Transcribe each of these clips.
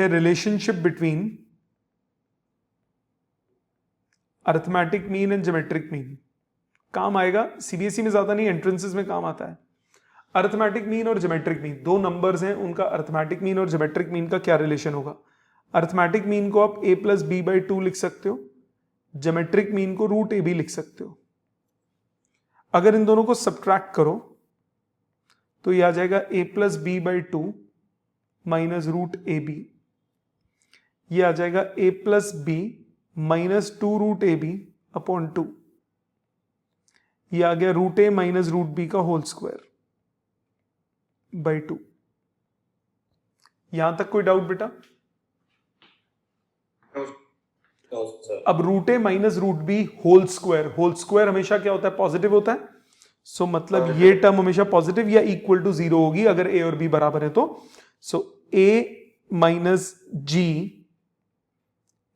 Relationship between arithmetic mean and geometric mean. काम आएगा CBSE में, ज्यादा नहीं, एंट्रेंसेस में काम आता है। अरिथमेटिक मीन और ज्योमेट्रिक मीन, दो नंबर्स हैं, उनका अरिथमेटिक मीन और ज्योमेट्रिक मीन का क्या रिलेशन होगा। अरिथमेटिक मीन को आप a+b/2 लिख सकते हो, ज्योमेट्रिक मीन को √ab लिख सकते हो। अगर इन दोनों को सब्ट्रैक्ट करो तो ये आ जाएगा a+b/2 माइनस √ab, ये आ जाएगा a+b माइनस 2√ab/2, ये आ गया √a माइनस √b का होल स्क्वायर /2। यहां तक कोई डाउट बेटा? अब √a minus √b whole square हमेशा क्या होता है? पॉजिटिव होता है। सो मतलब ये टर्म हमेशा पॉजिटिव या इक्वल टू 0 होगी अगर a और b बराबर है तो। सो a minus g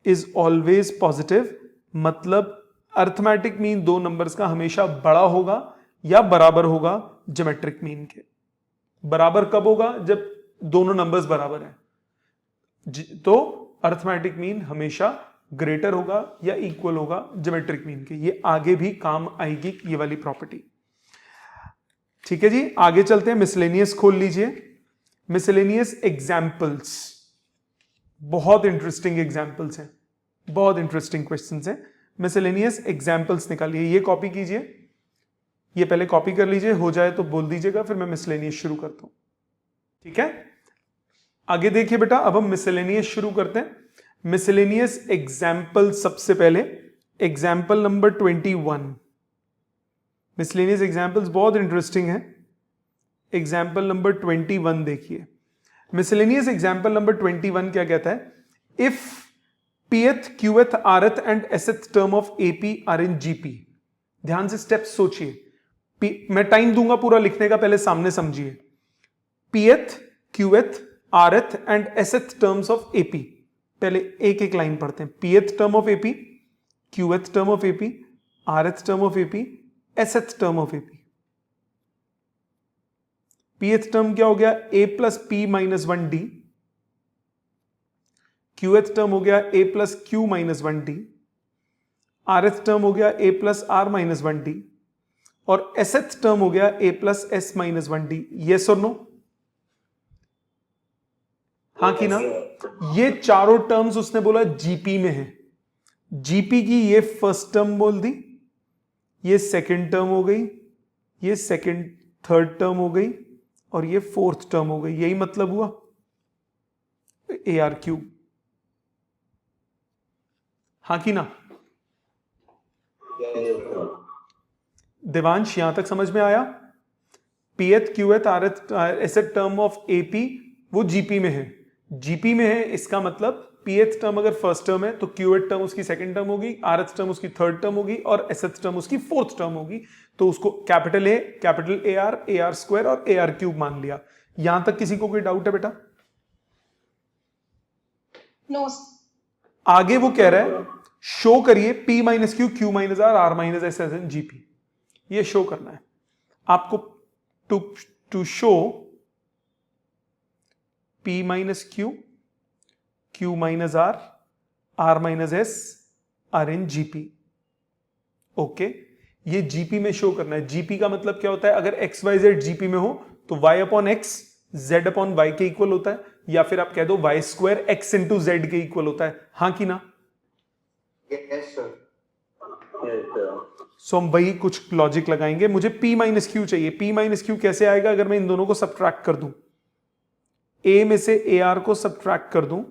is always positive, मतलब अरिथमेटिक मीन दो नंबर्स का हमेशा बड़ा होगा या बराबर होगा ज्योमेट्रिक मीन के। बराबर कब होगा? जब दोनों नंबर्स बराबर हैं। तो अरिथमेटिक मीन हमेशा ग्रेटर होगा या इक्वल होगा ज्योमेट्रिक मीन के। ये आगे भी काम आएगी ये वाली प्रॉपर्टी। ठीक है जी, आगे चलते हैं। मिसलेनियस खोल लीजिए। मिसलेनियस एग्जाम्पल्स, बहुत इंटरेस्टिंग एग्जाम्पल्स हैं, बहुत इंटरेस्टिंग क्वेश्चंस हैं। मिसलेनियस एग्जाम्पल्स निकालिए, ये कॉपी कीजिए, ये पहले कॉपी कर लीजिए, हो जाए तो बोल दीजिएगा, फिर मैं मिसलेनियस शुरू करता हूं। ठीक है, आगे देखिए बेटा, अब हम मिसलेनियस शुरू करते हैं। मिसलेनियस एग्जाम्पल, सबसे पहले एग्जाम्पल नंबर 21। मिसलेनियस एग्जाम्पल्स बहुत इंटरेस्टिंग है। एग्जाम्पल नंबर 21 देखिए। मिसलेनियस एग्जाम्पल नंबर 21 क्या कहता है? If pth, qth, rth and sth term of AP are in GP। ध्यान से स्टेप्स सोचिए, मैं टाइम दूंगा पूरा लिखने का, पहले सामने समझिए। pth, qth, rth and sth terms of AP, पहले एक एक लाइन पढ़ते हैं। pth term of AP, qth term of AP, rth term of AP, sth term of AP। pth term क्या हो गया? a plus p minus 1d। qth term हो गया a plus q minus 1d। rth term हो गया a plus r minus 1d। और sth term हो गया a plus s minus 1d। Yes और नो? हाँ कि ना? ये चारों टर्म्स उसने बोला जीपी में है। जीपी की ये फर्स्ट टर्म बोल दी, ये सेकंड टर्म हो गई, ये सेकंड थर्ड टर्म हो गई, और ये फोर्थ टर्म हो गई। यही मतलब हुआ AR3। हाँ कि ना? देवांश, यहां तक समझ में आया? pth, qth, rth, sth term of AP वो जीपी में है। जीपी में है, इसका मतलब pth टर्म अगर फर्स्ट टर्म है तो qth टर्म उसकी सेकंड टर्म होगी, rth टर्म उसकी थर्ड टर्म होगी, और sth टर्म उसकी फोर्थ टर्म होगी। तो उसको capital A, capital AR, AR square और AR3 मान लिया। यहां तक किसी को कोई डाउट है बेटा? नो। आगे वो कह रहा है शो करिए P minus Q, Q minus R, R minus S in GP। ये शो करना है आपको। To show P minus Q, Q minus R, R minus S are in GP। Okay, ये GP में शो करना है। GP का मतलब क्या होता है? अगर XYZ GP में हो तो Y upon X Z upon Y के इक्वल होता है, या फिर आप कह दो Y square X into Z के इक्वल होता है। हाँ कि ना? Yes sir. सो हम वही कुछ लॉजिक लगाएंगे। मुझे P माइनस क्यू चाहिए। P माइनस क्यू कैसे आएगा? अगर मैं इन दोनों को सब्ट्रैक्ट कर दूं, A में से AR को सब्ट्रैक्ट कर दूं,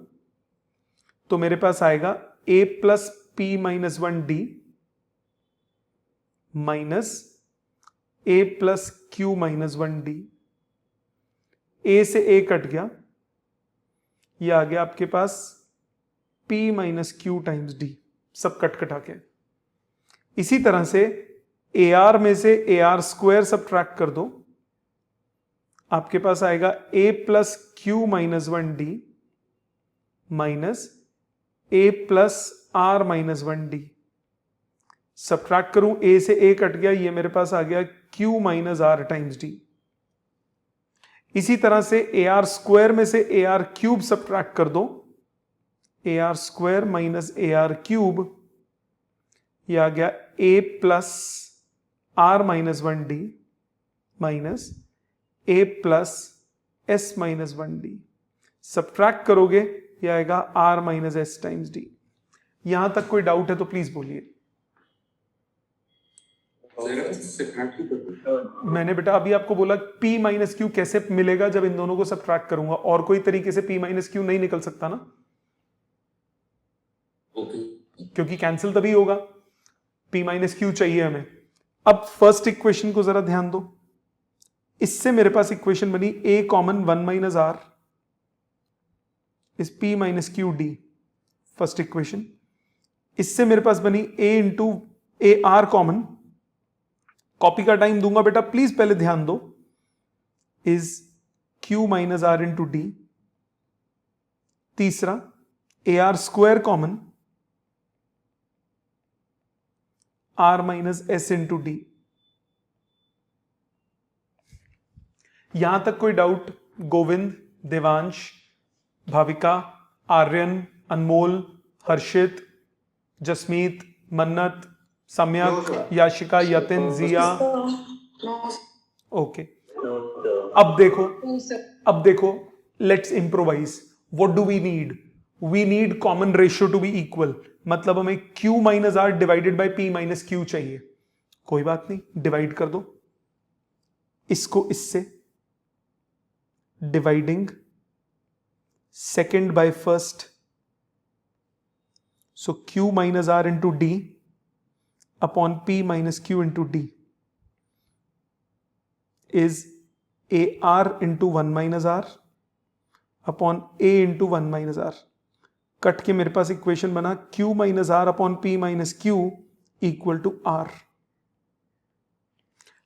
तो मेरे पास आएगा A plus P minus 1D minus A plus Q minus 1D। A से A कट गया, ये आ गया आपके पास P minus Q times D, सब कट कटा के। इसी तरह से AR में से AR स्क्वायर सब्ट्रैक्ट कर दो, आपके पास आएगा A plus Q minus 1D minus A plus R minus 1D। Subtract करूं, A से A कट गया, ये मेरे पास आ गया Q minus R times D। इसी तरह से AR स्क्वायर में से AR क्यूब सब्ट्रैक्ट कर दो, a r square minus a r cube, ये आ गया a plus r minus 1d minus a plus s minus 1d। Subtract करोगे ये आएगा r minus s times d. यहां तक कोई डाउट है तो प्लीज बोलिए। मैंने बेटा अभी आपको बोला P माइनस क्यू कैसे मिलेगा जब इन दोनों को सब्ट्रैक्ट करूंगा, और कोई तरीके से P माइनस क्यू नहीं निकल सकता ना, क्योंकि कैंसिल तभी होगा। P माइनस क्यू चाहिए हमें। अब फर्स्ट इक्वेशन को जरा ध्यान दो, इससे मेरे पास इक्वेशन बनी A common 1 minus r is P minus q d, first equation. इससे मेरे पास बनी A into a r common, copy का टाइम दूंगा बेटा प्लीज पहले ध्यान दो, is Q minus are into d. तीसरा a r square common, r minus s into d. यहां तक कोई डाउट? गोविंद, देवांश, भाविका, आर्यन, अनमोल, हर्षित, जसमीत, मन्नत, सम्यक, याशिका, यतिन, जिया? ओके। अब देखो let's improvise. What do we need? We need common ratio to be equal, मतलब हमें Q minus R divided by P minus Q चाहिए। कोई बात नहीं, डिवाइड कर दो इसको इससे, dividing second by first, so Q minus are into D upon P minus Q into D is A R into 1 minus are upon A into 1 minus are. Cut के मेरे पास इक्वेशन बना Q minus are upon P minus q equal to r.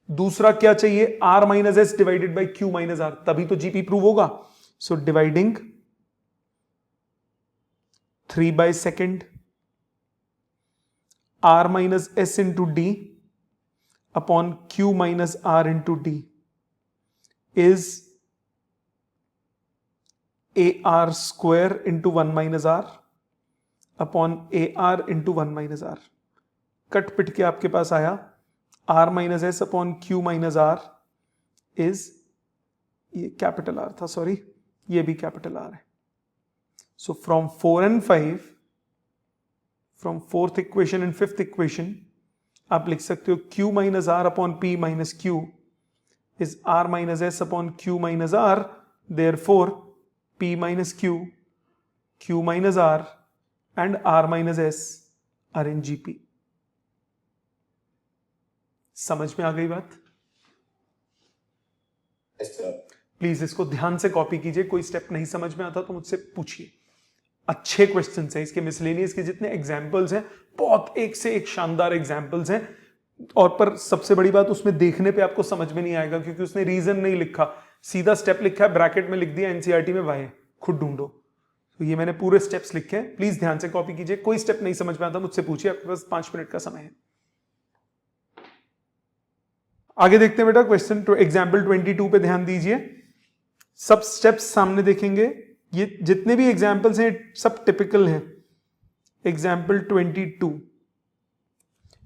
दूसरा क्या चाहिए? R minus s divided by Q minus r, तभी तो GP prove होगा। So dividing 3 by second R minus s into D upon Q minus are into D is A r square into 1 minus are upon a are into 1 minus are. Cut पिट के आपके पास आया r minus S upon q minus r is, ये capital R था, sorry ये भी capital R है। So from 4 and 5, from fourth equation and fifth equation आप लिख सकते हो Q minus are upon P minus Q is R minus S upon Q minus R, therefore P minus Q, Q minus R and R minus S are in GP। समझ में आ गई बात? Please इसको ध्यान से कॉपी कीजिए, कोई step नहीं समझ में आता तो मुझसे पूछिए। अच्छे क्वेश्चंस हैं इसके, मिसलेनियस के जितने एग्जाम्पल्स हैं बहुत एक से एक शानदार एग्जाम्पल्स हैं, और पर सबसे बड़ी बात उसमें देखने पे आपको समझ में नहीं आएगा क्योंकि उसने रीजन नहीं लिखा, सीधा स्टेप लिखा है, ब्रैकेट में लिख दिया एनसीईआरटी में वाई, खुद ढूंढो। तो ये मैंने पूरे स्टेप्स लिखे हैं, प्लीज ध्यान से कॉपी कीजिए। कोई स्टेप नहीं समझ में आता मुझसे पूछिए, आपके पास 5 मिनट का समय है। आगे देखते हैं बेटा क्वेश्चन एग्जाम्पल 22 पे ध्यान दीजिए। सब स्टेप्स सामने देखेंगे, ये जितने भी एग्जाम्पल्स हैं सब टिपिकल हैं। एग्जाम्पल 22,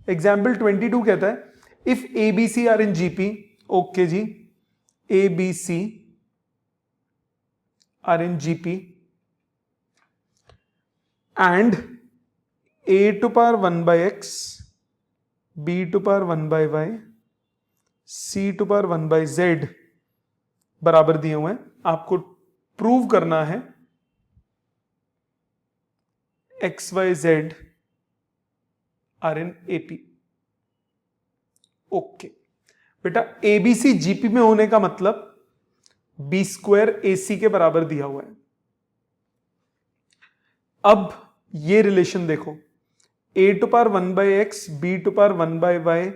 एग्जाम्पल 22 कहता है if A B C are in GP, okay जी, A B C are in GP and A to power 1 by x, B to power 1 by Y, C to power 1 by Z बराबर दिए हुए हैं। आपको prove करना है X Y Z are in AP. Okay बेटा, ABC GP में होने का मतलब बी स्क्वायर ए सी के बराबर दिया हुआ है। अब ये रिलेशन देखो, a to power 1 by x, B to power 1 by Y,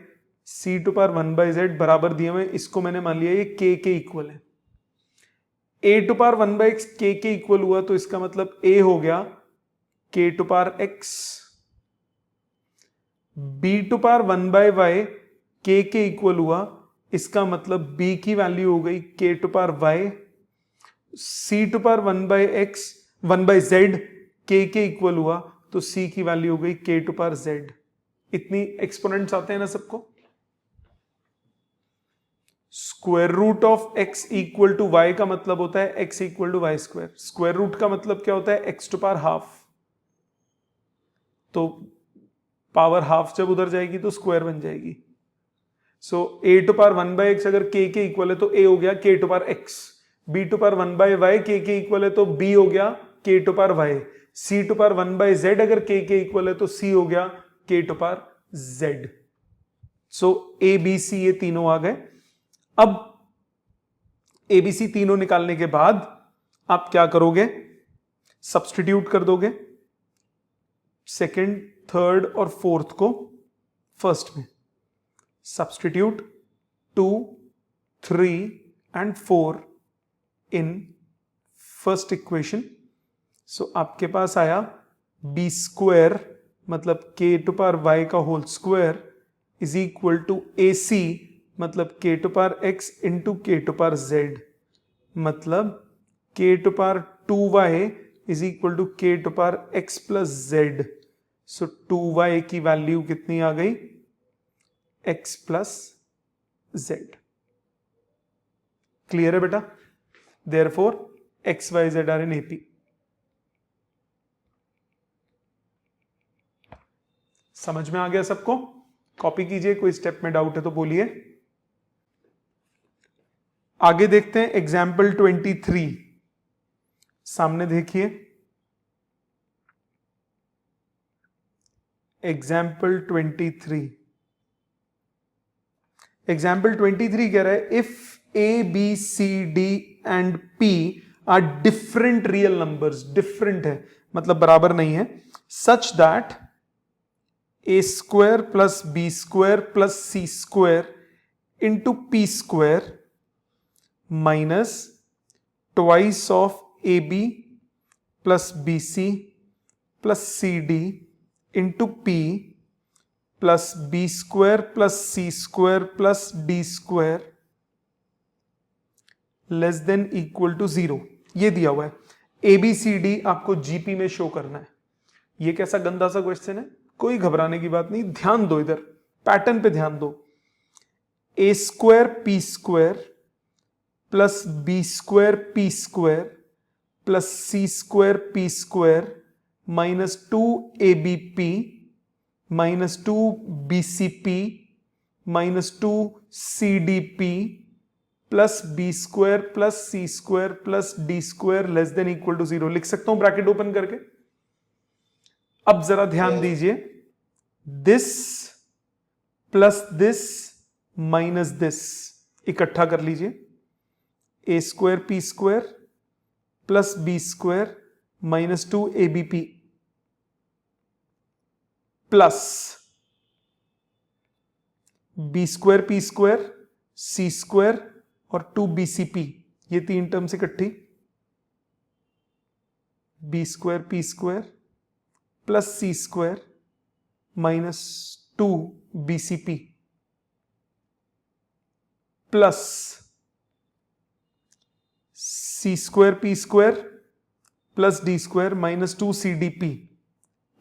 C to power 1 by Z बराबर दिए हुए, इसको मैंने मान लिया ये के इक्वल है। A to power 1 by X के इक्वल हुआ तो इसका मतलब ए हो गया K to power X, B to power 1 by Y के इक्वल हुआ, इसका मतलब बी की वैल्यू हो गई K to power Y, C to power 1 by X 1 by Z k के इक्वल हुआ तो c की वैल्यू हो गई k टू पावर z। इतनी एक्सपोनेंट्स आते हैं ना सबको। Square root of x equal to y का मतलब होता है x equal to Y square. Square root का मतलब क्या होता है x टू पावर हाफ। तो पावर हाफ जब उधर जाएगी तो स्क्वायर बन जाएगी। सो a टू पावर 1/x अगर k के इक्वल है तो a हो गया k to power x, b to power 1/y k के इक्वल है तो b हो गया k to power y, c to power 1/z अगर k के इक्वल है तो c हो गया k to power z। So a b c ये तीनों आ गए। अब a b c तीनों निकालने के बाद आप क्या करोगे, सब्स्टिट्यूट कर दोगे सेकंड, थर्ड और फोर्थ को फर्स्ट में। Substitute 2, 3 and 4 in first equation. So आपके पास आया b square मतलब k to power y का whole square is equal to ac मतलब k to power x into k to power z मतलब k to power 2y is equal to k to power x plus z। So 2y की value कितनी आ गई, x plus z। Clear है बेटा? Therefore x y z are in AP। समझ में आ गया सबको? कॉपी कीजिए, कोई स्टेप में डाउट है तो बोलिए। आगे देखते हैं एग्जाम्पल 23। सामने देखिए एग्जाम्पल 23। एग्जाम्पल 23 कह रहा है if a b c d and p are different real numbers, different है मतलब बराबर नहीं है, such that a square plus b square plus c square into p square minus twice of A B plus B C plus C D into P plus B square plus C square plus D square less than equal to 0। ये दिया हुआ है। A B C D आपको GP में show करना है। ये कैसा गंदा सा क्वेश्चन है, कोई घबराने की बात नहीं, ध्यान दो, इधर पैटर्न पे ध्यान दो। A square p square plus B square p square plus C square p square minus 2abp minus 2bcp minus 2cdp plus B square plus C square plus D square less than equal to 0। लिख सकता हूं bracket open करके। अब जरा ध्यान दीजिए, this plus this minus this इकट्ठा कर लीजिए। A square p square plus B square minus 2abp plus B square p square c square और 2bcp, ये तीन टर्म्स इकट्ठी, b square p square plus सी स्क्वायर माइनस 2bcp प्लस सी square p square plus D square minus 2cdp,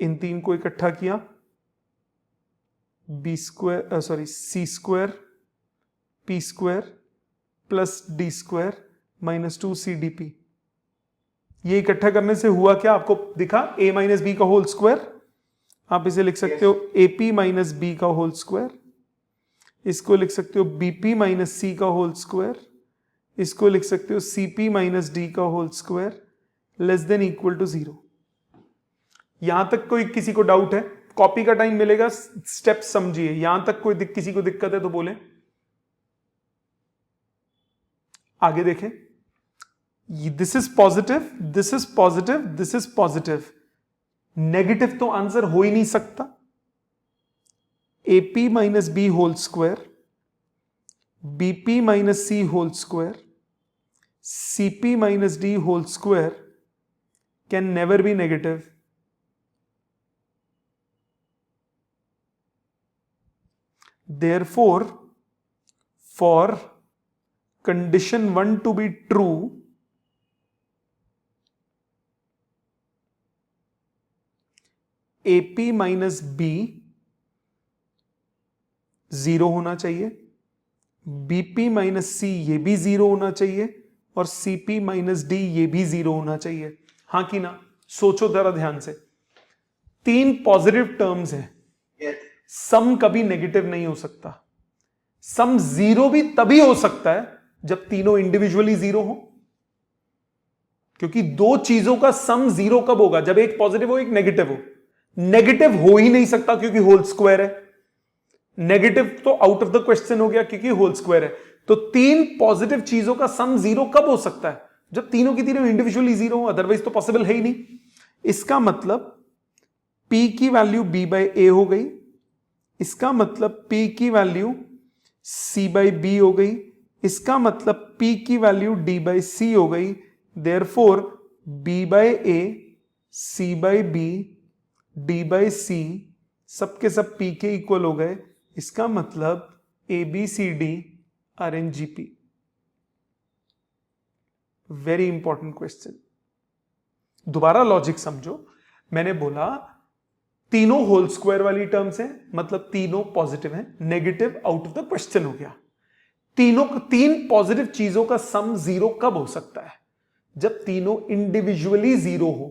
इन तीन को इकट्ठा किया, b square sorry c square p square plus D square minus 2cdp। ये इकट्ठा करने से हुआ क्या आपको दिखा, a माइनस बी का होल स्क्वायर। आप इसे लिख सकते हो ap माइनस बी का होल स्क्वायर, इसको लिख सकते हो bp माइनस सी का होल स्क्वायर, इसको लिख सकते हो cp माइनस डी का whole square less than equal to 0। यहां तक कोई किसी को डाउट है? कॉपी का टाइम मिलेगा, स्टेप समझिए। यहां तक कोई किसी को दिक्कत है तो बोले। आगे देखें, this is positive, this is positive, this is positive, negative तो आंसर हो ही नहीं सकता। AP minus B whole square, BP minus C whole square, CP minus D whole square can never be negative. Therefore, for condition 1 to be true, AP minus B 0 होना चाहिए, BP minus C ये भी 0 होना चाहिए, और CP minus D ये भी 0 होना चाहिए। हाँ कि ना? सोचो जरा ध्यान से। 3 पॉजिटिव टर्म्स हैं, Yes. सम कभी नेगेटिव नहीं हो सकता। सम 0 भी तभी हो सकता है जब तीनों इंडिविजुअली 0 हो, क्योंकि दो चीजों का सम 0 कब होगा? जब एक पॉजिटिव हो एक नेगेटिव हो। नेगेटिव हो ही नहीं सकता क्योंकि होल स्क्वायर है। नेगेटिव तो आउट ऑफ द क्वेश्चन हो गया क्योंकि होल स्क्वायर है। तो 3 पॉजिटिव चीजों का सम 0 कब हो सकता है? जब तीनों की तीनों इंडिविजुअली 0 हो, अदरवाइज तो पॉसिबल है ही नहीं। इसका मतलब P की वैल्यू B बाई A हो गई, इसका मतलब P की वैल्यू C बाई B हो गई, इसका मतलब P की वैल्यू D बाई C हो गई। Therefore B by A, C by B, D by C सबके सब P के इक्वल हो गए। इसका मतलब ABCD are in GP। Very important question. दोबारा लॉजिक समझो। मैंने बोला तीनों होल स्क्वायर वाली टर्म्स हैं, मतलब तीनों पॉजिटिव हैं। Negative out of the question हो गया। तीन पॉजिटिव चीजों का सम 0 कब हो सकता है? जब तीनों इंडिविजुअली 0 हो।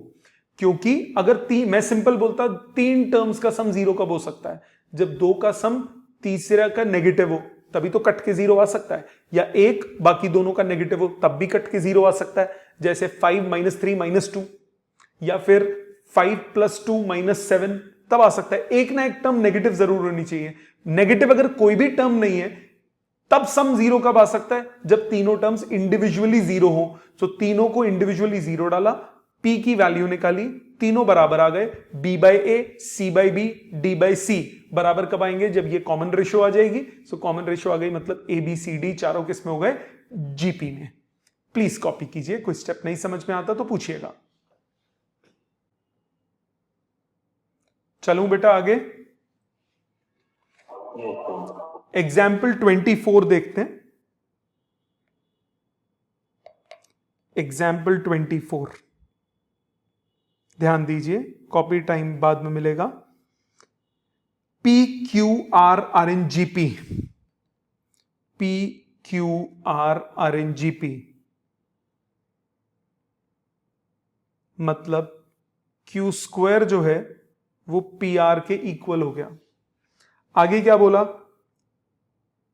क्योंकि अगर मैं सिंपल बोलता 3 टर्म्स का सम 0 कब हो सकता है? जब 2 का सम तीसरा का नेगेटिव हो, तभी तो कट के 0 आ सकता है। या एक बाकी दोनों का नेगेटिव हो, तब भी कट के 0 आ सकता है। जैसे 5 माइनस 3 माइनस 2, या फिर 5 प्लस 2 माइनस 7, तब आ सकता है। एक ना एक टर्म नेगेटिव जरूर होनी चाहिए। नेगेटिव अगर कोई भी टर्म नहीं है, तब सम 0 कब आ सकता है? जब तीनों टर्म्स इंडिविजुअली 0 हो। तो तीनों को इंडिविजुअली 0 डाला, P की वैल्यू निकाली, तीनों बराबर आ गए। B by A, C by B, D by C बराबर कब आएंगे? जब ये कॉमन रेशियो आ जाएगी। सो कॉमन रेशियो आ गई, मतलब ABCD चारों किस में हो गए? GP में। प्लीज कॉपी कीजिए। कोई स्टेप नहीं समझ में आता तो पूछिएगा। चलूं बेटा आगे? एग्जाम्पल 24 देखते हैं। एग्जाम्पल 24 ध्यान दीजिए, कॉपी टाइम बाद में मिलेगा। P Q R are in GP, P Q R are in GP मतलब Q स्क्वायर जो है वो PR के इक्वल हो गया। आगे क्या बोला?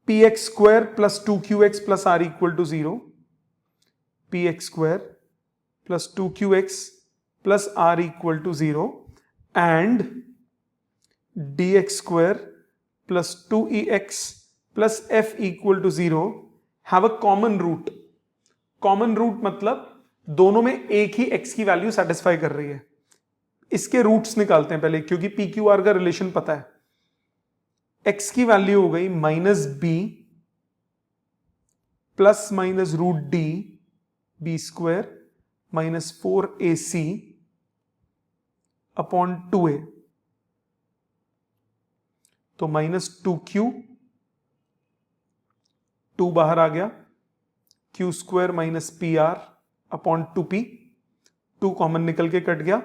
PX square plus 2QX plus R equal to 0, PX square plus 2QX plus R equal to 0 and DX square plus 2EX plus F equal to 0 have a common root. Common root मतलब दोनों में एक ही x की वैल्यू satisfy कर रही है। इसके रूट्स निकालते हैं पहले, क्योंकि PQR का रिलेशन पता है। x की वैल्यू हो गई -b plus minus root D B square minus 4AC upon 2a, तो -2q, 2 बाहर आ गया, q square minus PR upon 2p, 2 common निकल के कट गया,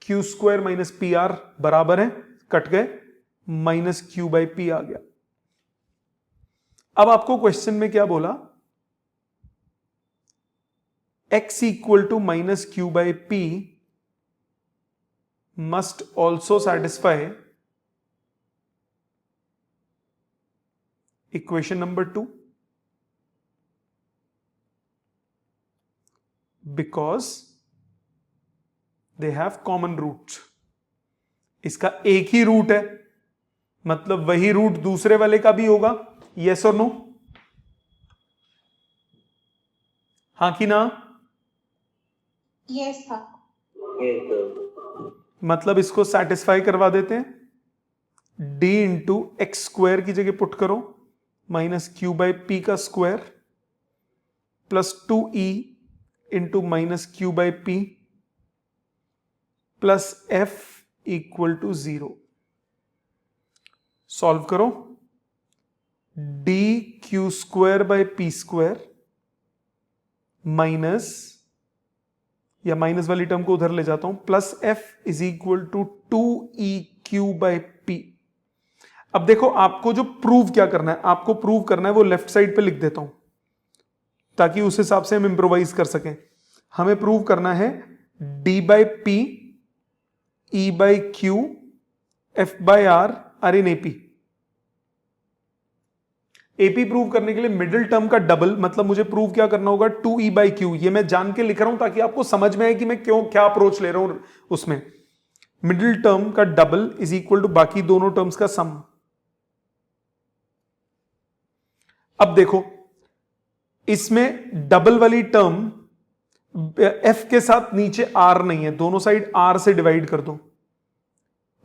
q स्क्वायर माइनस PR बराबर है, कट गए, माइनस q बाई p आ गया। अब आपको क्वेश्चन में क्या बोला? x equal to minus Q by P must also satisfy equation number 2 because they have common roots। इसका एक ही रूट है, मतलब वही रूट दूसरे वाले का भी होगा। यस और नो? हाँ कि ना? Yes, sir. मतलब इसको सेटिस्फाई करवा देते हैं। d इंटू एक्स स्क्वायर की जगह पुट करो, माइनस क्यू बाई पी का square plus 2e into minus Q by P plus f equal to 0। Solve करो। d Q square by P square minus या माइनस वाली टर्म को उधर ले जाता हूं, plus F is equal to 2EQ/P। अब देखो आपको जो प्रूव क्या करना है, आपको प्रूव करना है वो लेफ्ट साइड पे लिख देता हूं ताकि उस हिसाब से हम इंप्रोवाइज कर सकें। हमें प्रूव करना है D/P E/Q F/R are in AP। AP prove करने के लिए मिडिल टर्म का डबल, मतलब मुझे प्रूव क्या करना होगा 2E/Q। ये मैं जान के लिख रहा हूं ताकि आपको समझ में आए कि मैं क्यों क्या अप्रोच ले रहा हूं उसमें। मिडिल टर्म का डबल इज इक्वल टू बाकी दोनों टर्म्स का सम। अब देखो इसमें डबल वाली टर्म एफ के साथ नीचे आर नहीं है, दोनों साइड आर से डिवाइड कर दो,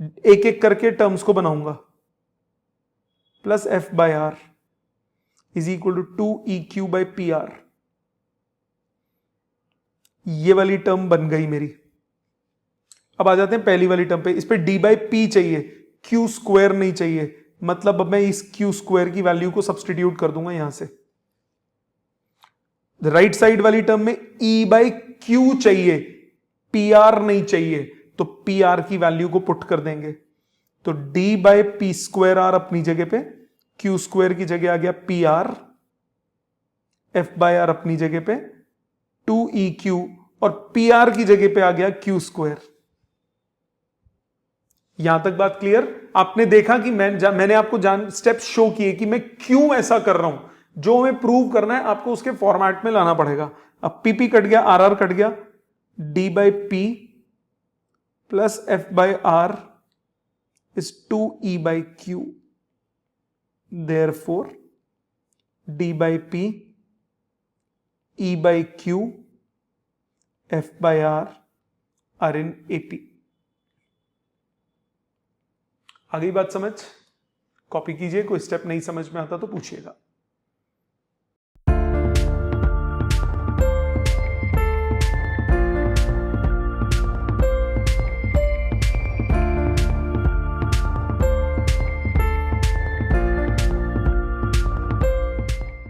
एक एक करके टर्म्स को बनाऊंगा। Plus F/R is equal to 2EQ/PR। ये वाली टर्म बन गई मेरी। अब आ जाते हैं पहली वाली टर्म पे। इस पे D/P चाहिए, Q² नहीं चाहिए, मतलब अब मैं इस Q² की वैल्यू को सब्सटीट्यूट कर दूंगा यहां से। राइट साइड वाली टर्म में E/Q चाहिए, PR नहीं चाहिए, तो PR की वैल्यू को पुट कर देंगे। तो D/P²R अपनी जगह पे, Q² की जगह आ गया PR, F/R अपनी जगह पे 2EQ, और PR की जगह पे आ गया Q²। यहां तक बात क्लियर? आपने देखा कि मैंने आपको स्टेप्स शो किए कि मैं क्यों ऐसा कर रहा हूं। जो हमें प्रूव करना है आपको उसके फॉर्मेट में लाना पड़ेगा। अब PP कट गया, RR कट गया, D/P plus F/R is 2E/Q। Therefore D/P E/Q F/R are in AP। आ गई बात समझ? कॉपी कीजिए, कोई स्टेप नहीं समझ में आता तो पूछिएगा।